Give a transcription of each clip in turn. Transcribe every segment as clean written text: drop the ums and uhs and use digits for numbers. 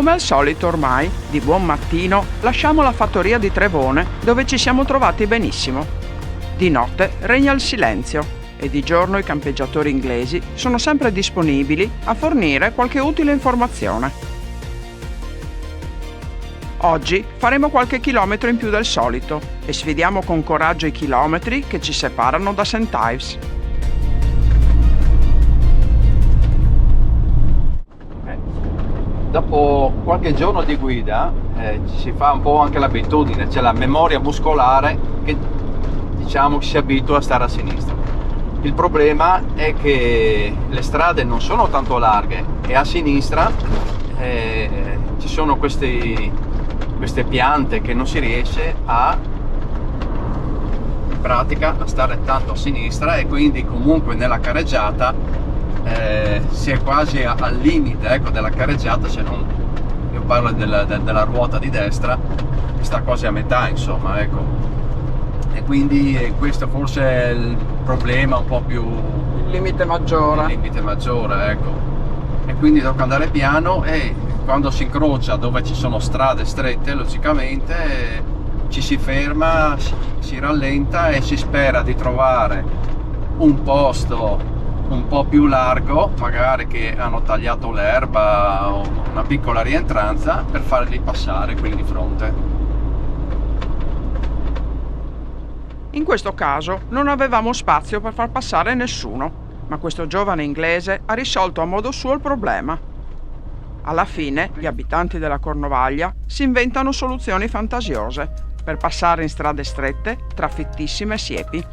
Come al solito ormai, di buon mattino, lasciamo la fattoria di Trevone, dove ci siamo trovati benissimo. Di notte regna il silenzio e di giorno i campeggiatori inglesi sono sempre disponibili a fornire qualche utile informazione. Oggi faremo qualche chilometro in più del solito e sfidiamo con coraggio i chilometri che ci separano da St. Ives. Dopo qualche giorno di guida ci si fa un po' anche l'abitudine, c'è la memoria muscolare che diciamo si abitua a stare a sinistra. Il problema è che le strade non sono tanto larghe e a sinistra ci sono queste piante che non si riesce in pratica a stare tanto a sinistra, e quindi comunque nella careggiata si è quasi al limite della careggiata, se non io parlo della ruota di destra che sta quasi a metà, insomma, e quindi questo forse è il problema un po' più, Il limite maggiore, e quindi tocca andare piano, e quando si incrocia dove ci sono strade strette logicamente ci si ferma, si rallenta e si spera di trovare un posto un po' più largo, magari che hanno tagliato l'erba o una piccola rientranza per farli passare quelli di fronte. In questo caso non avevamo spazio per far passare nessuno, ma questo giovane inglese ha risolto a modo suo il problema. Alla fine gli abitanti della Cornovaglia si inventano soluzioni fantasiose per passare in strade strette tra fittissime siepi.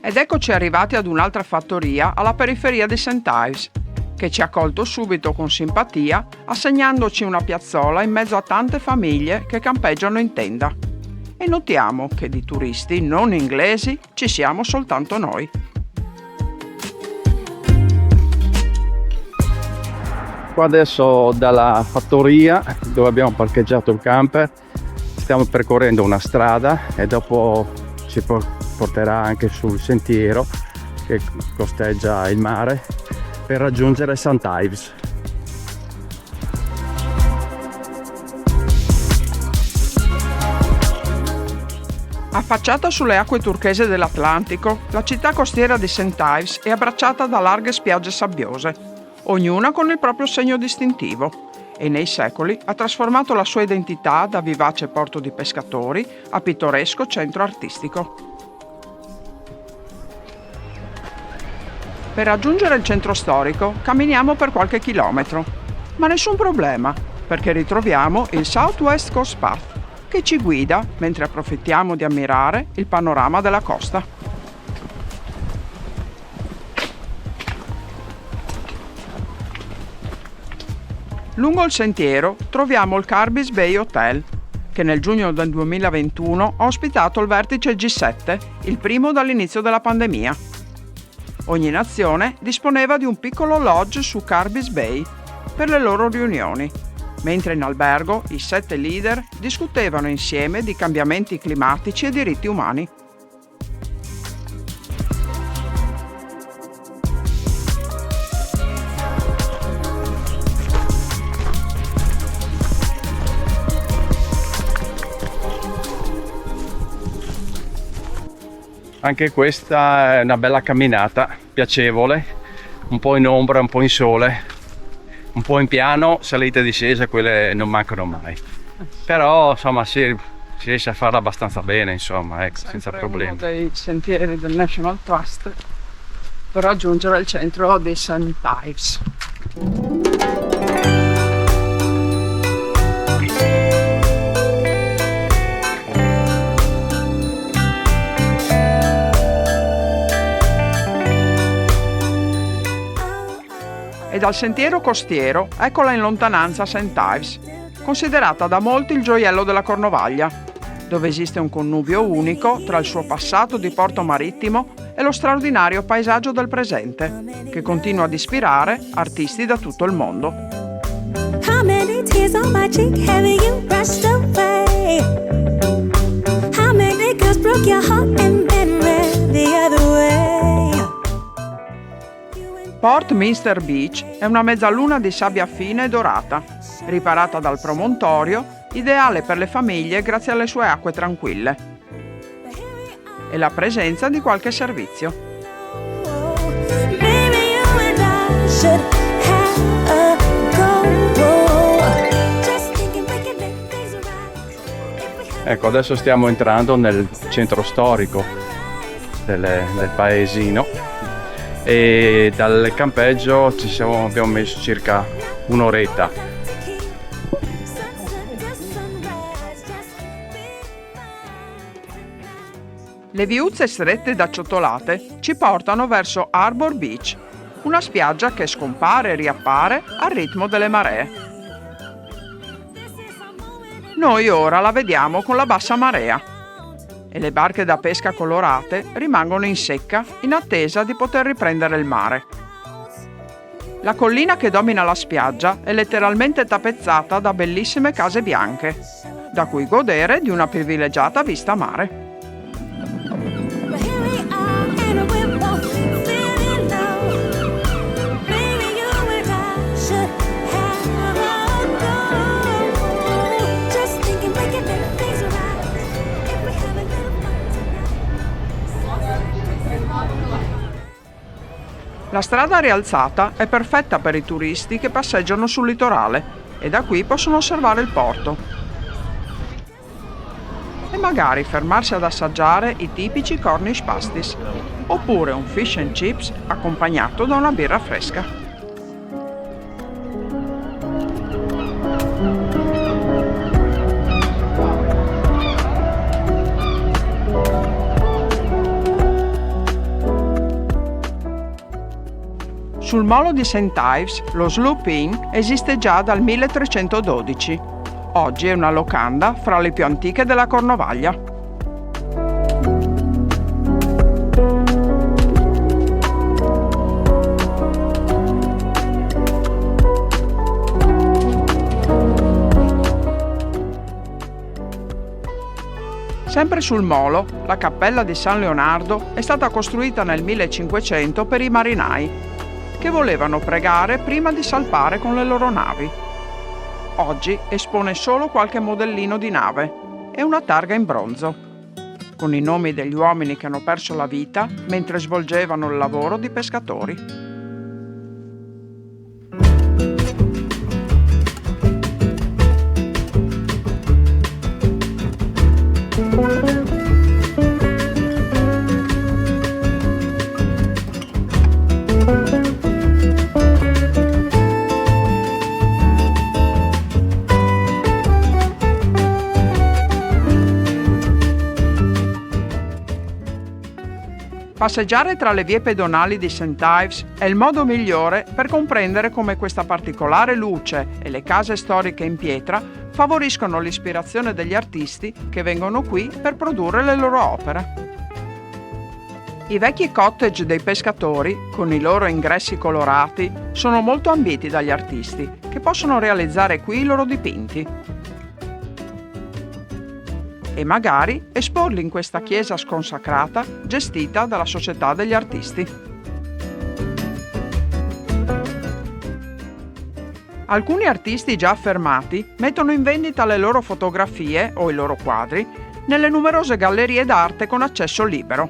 Ed eccoci arrivati ad un'altra fattoria alla periferia di St. Ives, che ci ha accolto subito con simpatia, assegnandoci una piazzola in mezzo a tante famiglie che campeggiano in tenda. E notiamo che di turisti non inglesi ci siamo soltanto noi. Qua adesso dalla fattoria dove abbiamo parcheggiato il camper stiamo percorrendo una strada e dopo ci porterà anche sul sentiero che costeggia il mare per raggiungere St. Ives. Affacciata sulle acque turchese dell'Atlantico, la città costiera di St. Ives è abbracciata da larghe spiagge sabbiose, ognuna con il proprio segno distintivo, e nei secoli ha trasformato la sua identità da vivace porto di pescatori a pittoresco centro artistico. Per raggiungere il centro storico camminiamo per qualche chilometro, ma nessun problema, perché ritroviamo il South West Coast Path, che ci guida mentre approfittiamo di ammirare il panorama della costa. Lungo il sentiero troviamo il Carby's Bay Hotel, che nel giugno del 2021 ha ospitato il vertice G7, il primo dall'inizio della pandemia. Ogni nazione disponeva di un piccolo lodge su Carby's Bay per le loro riunioni, mentre in albergo i 7 leader discutevano insieme di cambiamenti climatici e diritti umani. Anche questa è una bella camminata, piacevole, un po' in ombra, un po' in sole, un po' in piano, salite e discese, quelle non mancano mai. Però insomma si riesce a farla abbastanza bene, insomma, senza problemi. Uno dei sentieri del National Trust per raggiungere il centro di St. Ives. E dal sentiero costiero eccola in lontananza St. Ives, considerata da molti il gioiello della Cornovaglia, dove esiste un connubio unico tra il suo passato di porto marittimo e lo straordinario paesaggio del presente, che continua ad ispirare artisti da tutto il mondo. How many tears on my cheek have you brushed away? How many girls broke your heart and then ran the other way. Port Minster Beach è una mezzaluna di sabbia fina e dorata, riparata dal promontorio, ideale per le famiglie grazie alle sue acque tranquille e la presenza di qualche servizio. Maybe you and I should have a go. Just thinking we can make things right if we have. Ecco, adesso stiamo entrando nel centro storico del paesino e dal campeggio abbiamo messo circa un'oretta. Le viuzze strette da ciotolate ci portano verso Harbour Beach, una spiaggia che scompare e riappare al ritmo delle maree. Noi ora la vediamo con la bassa marea e le barche da pesca colorate rimangono in secca in attesa di poter riprendere il mare. La collina che domina la spiaggia è letteralmente tappezzata da bellissime case bianche, da cui godere di una privilegiata vista mare. But here we are and we're both feeling low. Maybe you and I should have a go. Just thinking we can make things right if we have a little fun tonight. La strada rialzata è perfetta per i turisti che passeggiano sul litorale e da qui possono osservare il porto e magari fermarsi ad assaggiare i tipici Cornish pasties oppure un fish and chips accompagnato da una birra fresca. Sul molo di St. Ives lo Sloop Inn esiste già dal 1312. Oggi è una locanda fra le più antiche della Cornovaglia. Sempre sul molo, la cappella di San Leonardo è stata costruita nel 1500 per i marinai, che volevano pregare prima di salpare con le loro navi. Oggi espone solo qualche modellino di nave e una targa in bronzo, con i nomi degli uomini che hanno perso la vita mentre svolgevano il lavoro di pescatori. Passeggiare tra le vie pedonali di St. Ives è il modo migliore per comprendere come questa particolare luce e le case storiche in pietra favoriscono l'ispirazione degli artisti che vengono qui per produrre le loro opere. I vecchi cottage dei pescatori, con i loro ingressi colorati, sono molto ambiti dagli artisti, che possono realizzare qui i loro dipinti. E magari esporli in questa chiesa sconsacrata gestita dalla Società degli Artisti. Alcuni artisti già affermati mettono in vendita le loro fotografie o i loro quadri nelle numerose gallerie d'arte con accesso libero.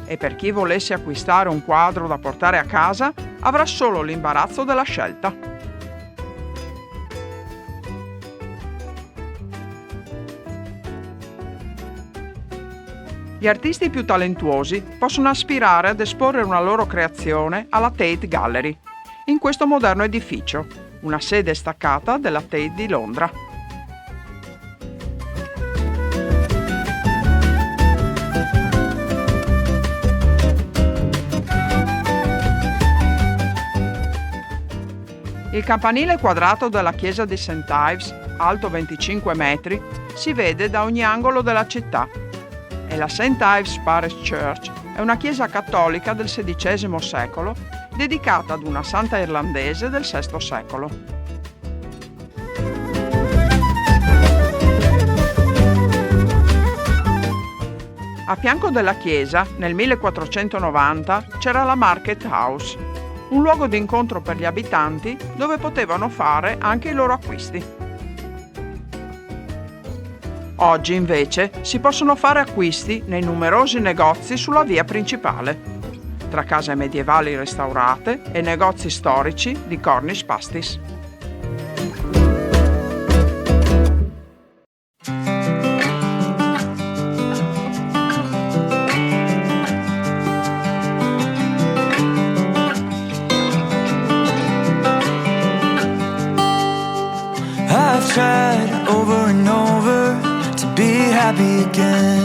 E per chi volesse acquistare un quadro da portare a casa avrà solo l'imbarazzo della scelta. Gli artisti più talentuosi possono aspirare ad esporre una loro creazione alla Tate Gallery, in questo moderno edificio, una sede staccata della Tate di Londra. Il campanile quadrato della chiesa di St. Ives, alto 25 metri, si vede da ogni angolo della città. E la St. Ives Parish Church è una chiesa cattolica del XVI secolo dedicata ad una santa irlandese del VI secolo. A fianco della chiesa, nel 1490, c'era la Market House, un luogo di incontro per gli abitanti dove potevano fare anche i loro acquisti. Oggi invece si possono fare acquisti nei numerosi negozi sulla via principale, tra case medievali restaurate e negozi storici di Cornish pasties. I've tried over and over to be happy again.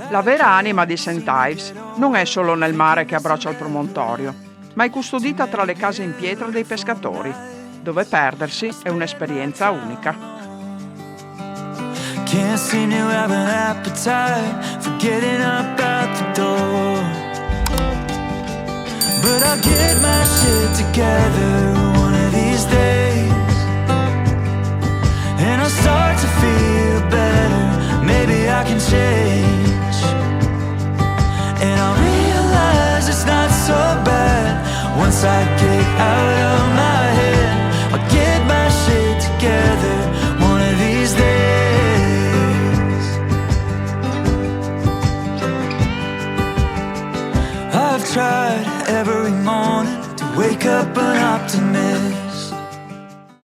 La vera anima di St. Ives non è solo nel mare che abbraccia il promontorio, ma è custodita tra le case in pietra dei pescatori, dove perdersi è un'esperienza unica. Can't seem to have an appetite for getting up out the door. But I'll get my shit together one of these days, and I'll start to feel better. Maybe I can change, and I'll realize it's not so bad once I get out of my head. I'll get my shit together one of these days. I've tried every morning to wake up an optimist,